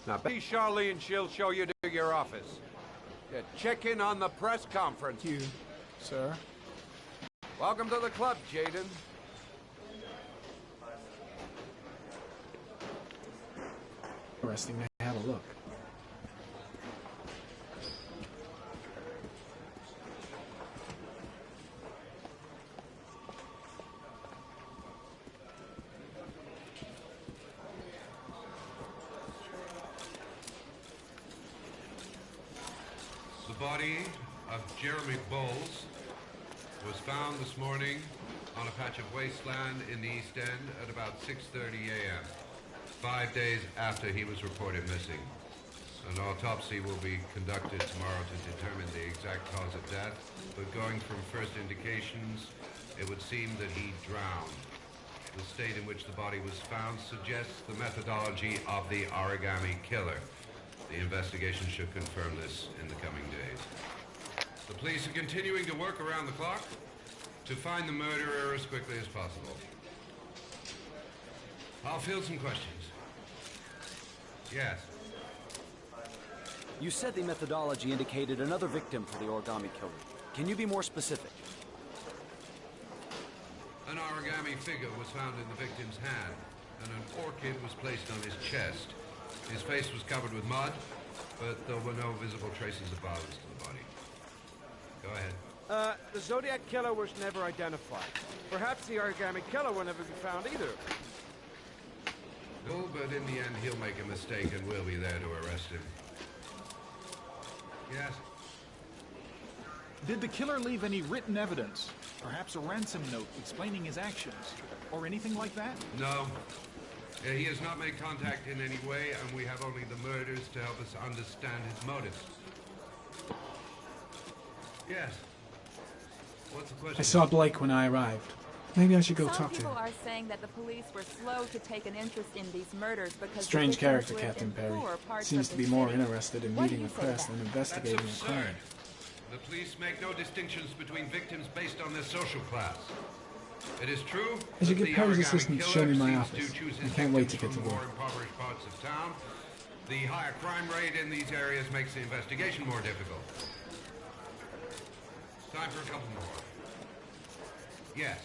Now, be Charlene, she'll show you to your office. Check in on the press conference. Thank you, sir. Welcome to the club, Jaden. Interesting to have a look. The body of Jeremy Bowles was found this morning on a patch of wasteland in the East End at about 6:30 a.m., 5 days after he was reported missing. An autopsy will be conducted tomorrow to determine the exact cause of death, but going from first indications, it would seem that he drowned. The state in which the body was found suggests the methodology of the origami killer. The investigation should confirm this in the coming days. The police are continuing to work around the clock to find the murderer as quickly as possible. I'll field some questions. Yes. You said the methodology indicated another victim for the origami killer. Can you be more specific? An origami figure was found in the victim's hand, and an orchid was placed on his chest. His face was covered with mud, but there were no visible traces of violence to the body. Go ahead. The Zodiac killer was never identified. Perhaps the origami killer will never be found either. No, but in the end, he'll make a mistake, and we'll be there to arrest him. Yes? Did the killer leave any written evidence? Perhaps a ransom note explaining his actions? Or anything like that? No. He has not made contact in any way, and we have only the murders to help us understand his motives. Yes. What's the question? I saw Blake when I arrived. Maybe I should go talk to him. Some people are saying that the police were slow to take an interest in these murders because Strange character, Captain Perry. Seems to be more interested in meeting the press than investigating a crime. The police make no distinctions between victims based on their social class. It is true. I should get Perry's assistant to show me my office. I can't wait to get to work. More impoverished parts of town. The higher crime rate in these areas makes the investigation more difficult. Time for a couple more. Yes.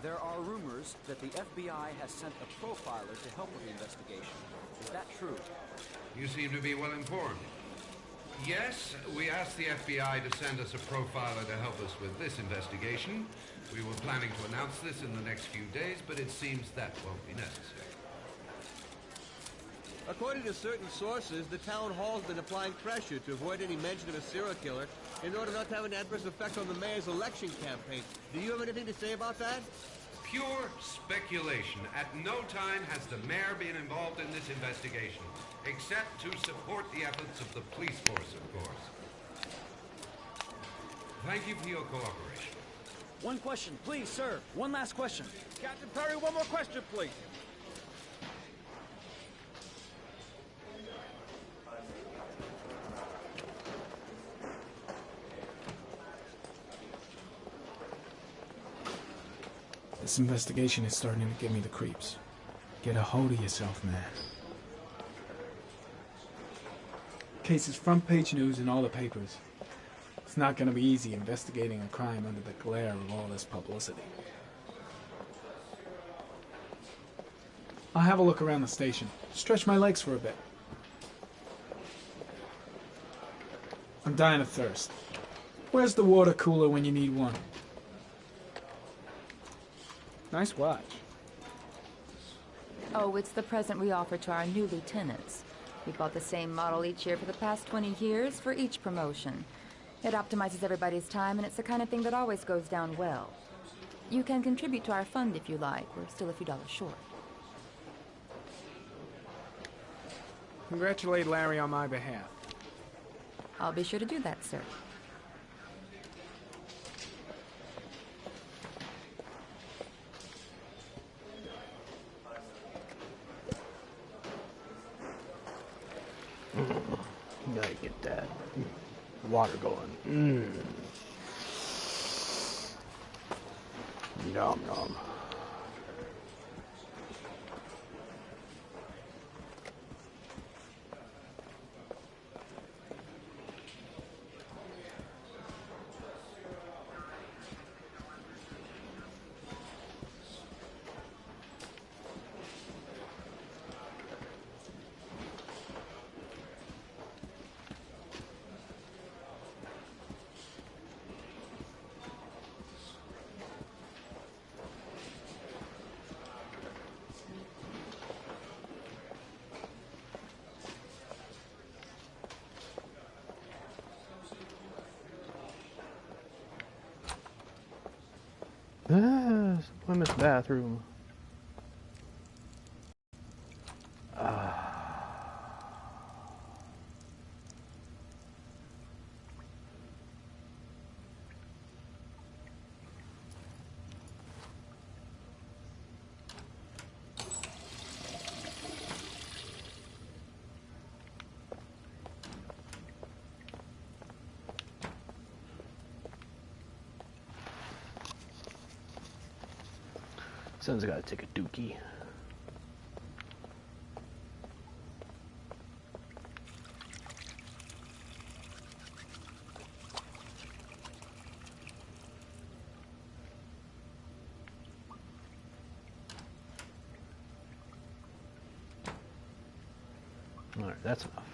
There are rumors that the FBI has sent a profiler to help with the investigation. Is that true? You seem to be well informed. Yes, we asked the FBI to send us a profiler to help us with this investigation. We were planning to announce this in the next few days, but it seems that won't be necessary. According to certain sources, the town hall's been applying pressure to avoid any mention of a serial killer in order not to have an adverse effect on the mayor's election campaign. Do you have anything to say about that? Pure speculation. At no time has the mayor been involved in this investigation, except to support the efforts of the police force, of course. Thank you for your cooperation. One question, please, sir. One last question. Captain Perry, one more question, please. This investigation is starting to give me the creeps. Get a hold of yourself, man. Case is front page news in all the papers. It's not going to be easy investigating a crime under the glare of all this publicity. I'll have a look around the station. Stretch my legs for a bit. I'm dying of thirst. Where's the water cooler when you need one? Nice watch. Oh, it's the present we offer to our new lieutenants. We bought the same model each year for the past 20 years for each promotion. It optimizes everybody's time, and it's the kind of thing that always goes down well. You can contribute to our fund if you like. We're still a few dollars short. Congratulate Larry on my behalf. I'll be sure to do that, sir. Gotta get that water going. Nom nom. Women's bathroom. Someone's gotta take a dookie. Alright, that's enough.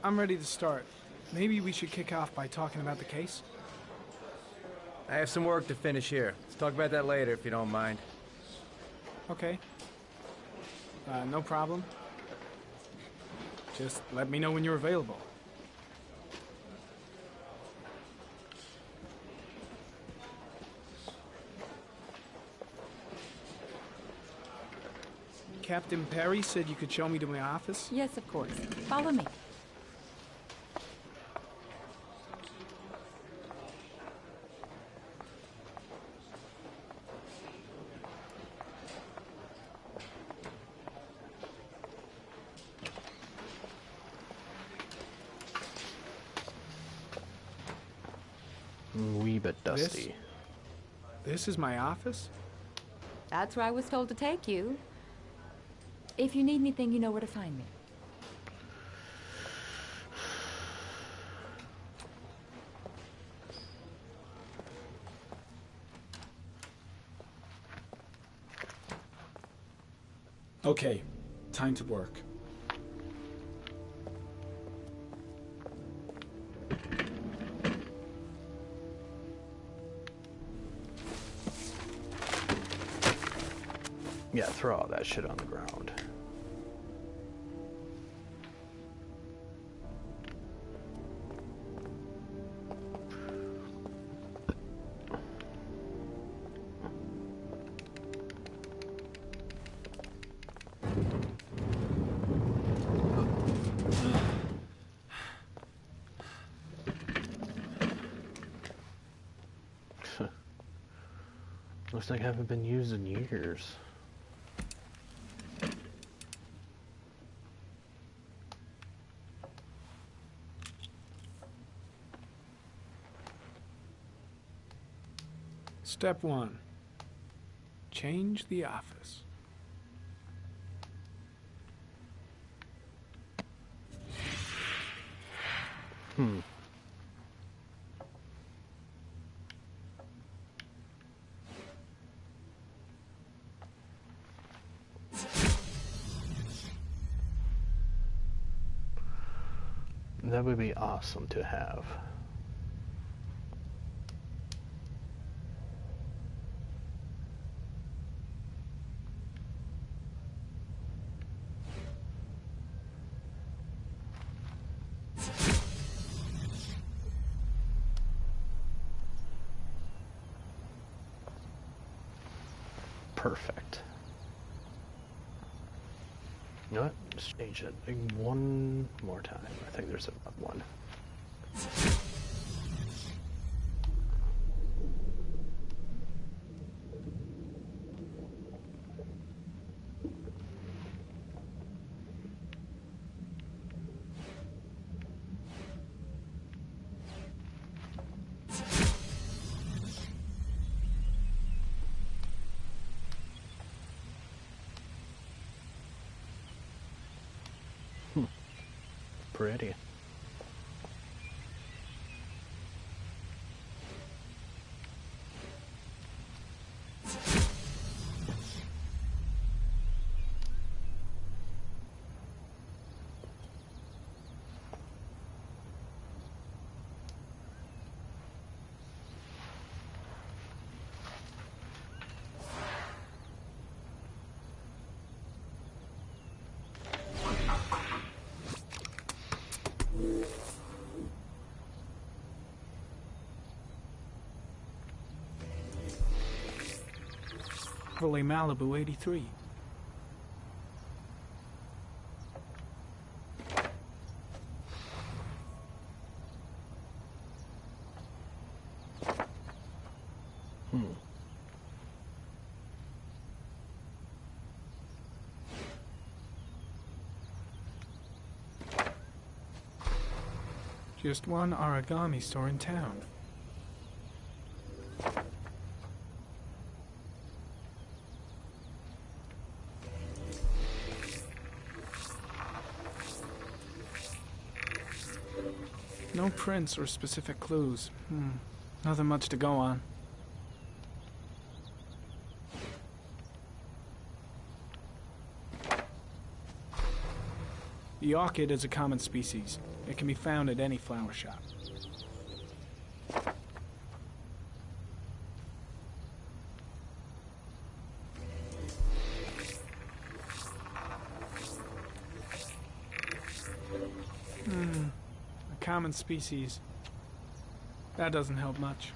I'm ready to start. Maybe we should kick off by talking about the case? I have some work to finish here. Let's talk about that later if you don't mind. Okay. No problem. Just let me know when you're available. Captain Perry said you could show me to my office? Yes, of course. Follow me. Wee bit dusty. This is my office? That's where I was told to take you. If you need anything, you know where to find me. Okay, time to work. Yeah, throw all that shit on the ground. Looks like I haven't been used in years. Step 1. Change the office. That would be awesome to have. Perfect. You know what? Just change it one more time. I think there's a one. Pretty. Chevrolet Malibu 83. Just one origami store in town. No prints or specific clues. Nothing much to go on. The orchid is a common species. It can be found at any flower shop. A common species. That doesn't help much.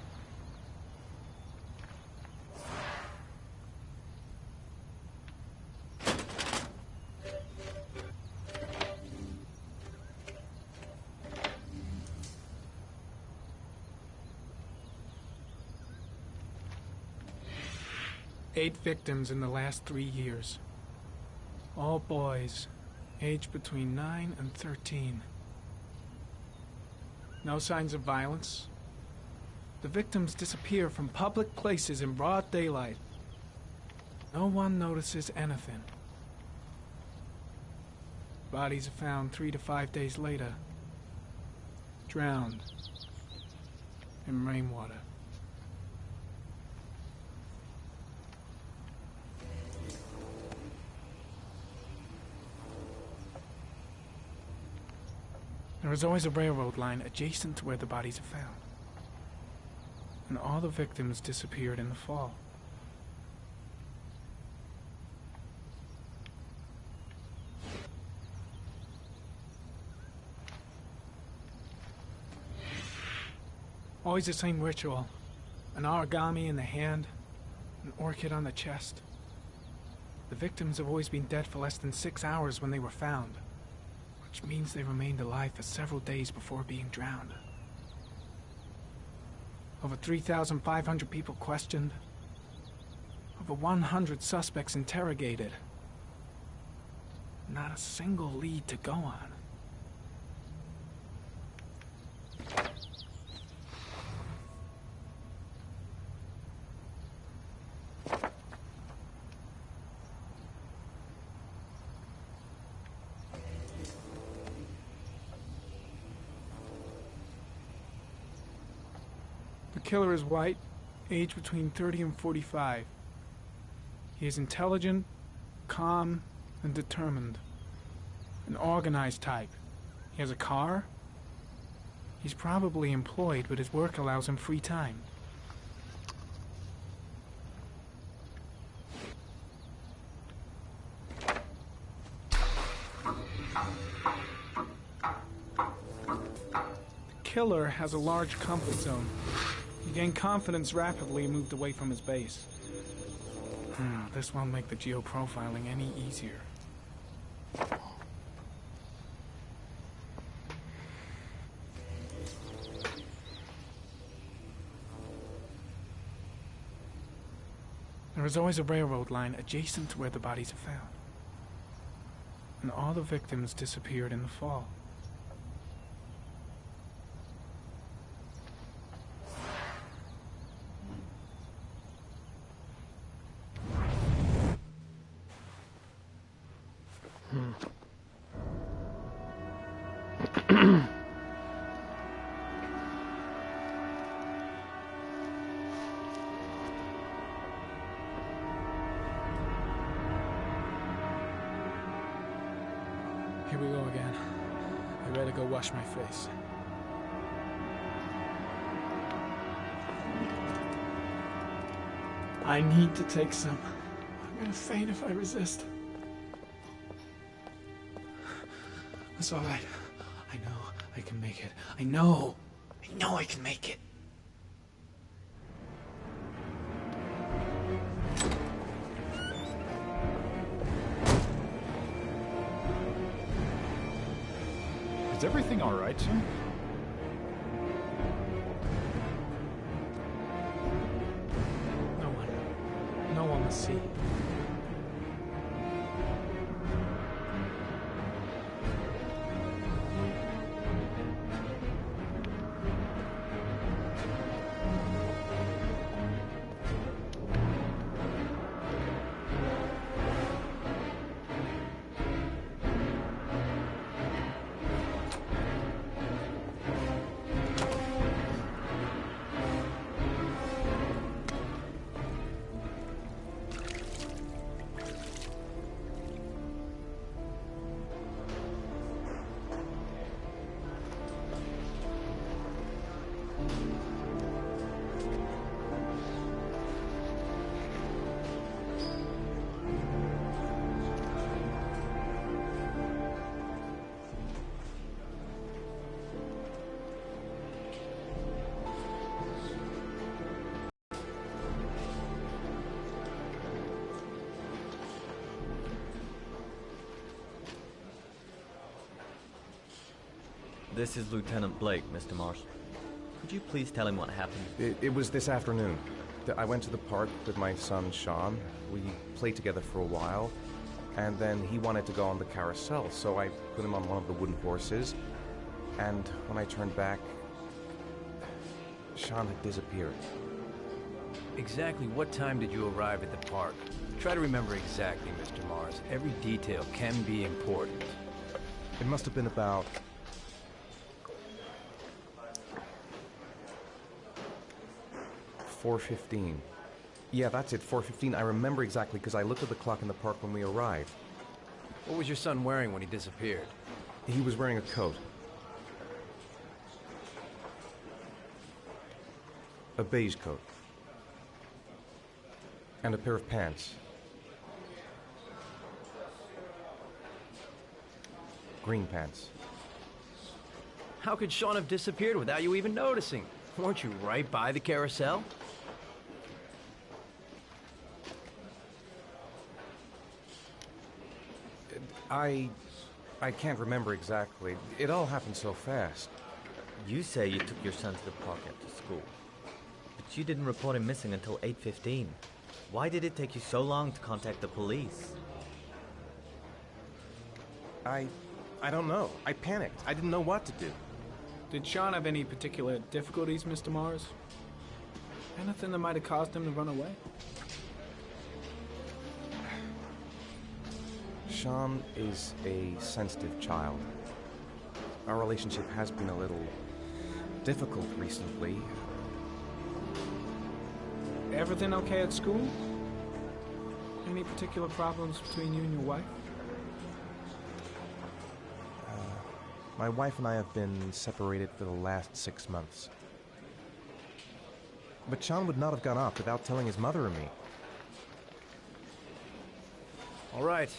Eight victims in the last 3 years. All boys, aged between 9 and 13. No signs of violence. The victims disappear from public places in broad daylight. No one notices anything. Bodies are found 3 to 5 days later, drowned in rainwater. There is always a railroad line adjacent to where the bodies are found. And all the victims disappeared in the fall. Always the same ritual. An origami in the hand, an orchid on the chest. The victims have always been dead for less than 6 hours when they were found, which means they remained alive for several days before being drowned. Over 3,500 people questioned. Over 100 suspects interrogated. Not a single lead to go on. The killer is white, aged between 30 and 45. He is intelligent, calm, and determined. An organized type. He has a car. He's probably employed, but his work allows him free time. The killer has a large comfort zone. He gained confidence rapidly and moved away from his base. This won't make the geoprofiling any easier. There is always a railroad line adjacent to where the bodies are found. And all the victims disappeared in the fall. Here we go again. I better go wash my face. I need to take some. I'm gonna faint if I resist. It's all right. I know I can make it. I know I can make it. Is everything all right, sir? No one will see. This is Lieutenant Blake, Mr. Mars. Could you please tell him what happened? It was this afternoon. I went to the park with my son, Shaun. We played together for a while, and then he wanted to go on the carousel, so I put him on one of the wooden horses, and when I turned back, Shaun had disappeared. Exactly what time did you arrive at the park? Try to remember exactly, Mr. Mars. Every detail can be important. It must have been about 4:15. Yeah, that's it, 4:15. I remember exactly because I looked at the clock in the park when we arrived. What was your son wearing when he disappeared? He was wearing a coat. A beige coat. And a pair of pants. Green pants. How could Shaun have disappeared without you even noticing? Weren't you right by the carousel? I can't remember exactly. It all happened so fast. You say you took your son to the park after school, but you didn't report him missing until 8:15. Why did it take you so long to contact the police? I don't know. I panicked. I didn't know what to do. Did Shaun have any particular difficulties, Mr. Mars? Anything that might have caused him to run away? Shaun is a sensitive child. Our relationship has been a little difficult recently. Everything okay at school? Any particular problems between you and your wife? My wife and I have been separated for the last 6 months. But Shaun would not have gone off without telling his mother and me. All right.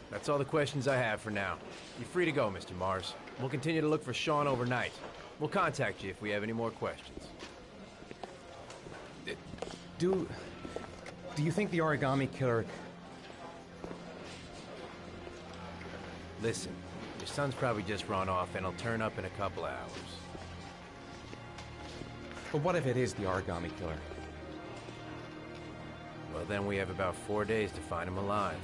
That's all the questions I have for now. You're free to go, Mr. Mars. We'll continue to look for Shaun overnight. We'll contact you if we have any more questions. Do you think the origami killer... Listen, your son's probably just run off and he'll turn up in a couple of hours. But what if it is the origami killer? Well, then we have about 4 days to find him alive.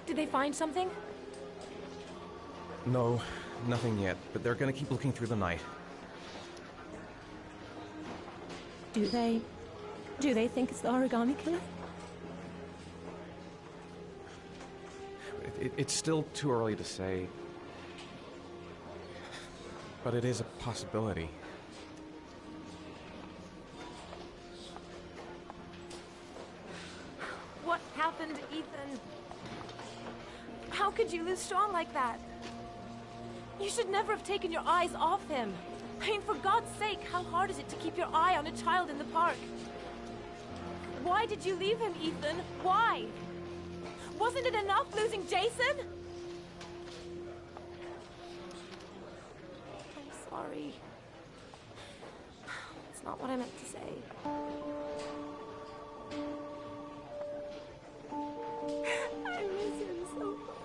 Did they find something? No, nothing yet, but they're gonna keep looking through the night. Do they think it's the origami killer? It's still too early to say, but it is a possibility. What happened, Ethan? How could you lose Shaun like that? You should never have taken your eyes off him. I mean, for God's sake, how hard is it to keep your eye on a child in the park? Why did you leave him, Ethan? Why? Wasn't it enough losing Jason? sorry. It's not what I meant to say. I miss him so much.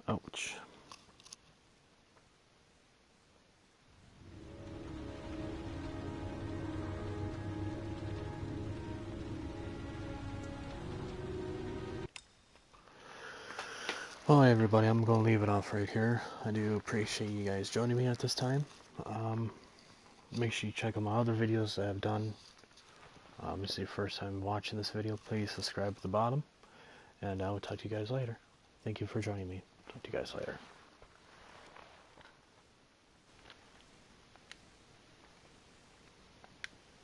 Ouch. Well, hey everybody, I'm going to leave it off right here. I do appreciate you guys joining me at this time. Make sure you check out my other videos that I've done. If this is your first time watching this video, please subscribe at the bottom. And I will talk to you guys later. Thank you for joining me. Talk to you guys later.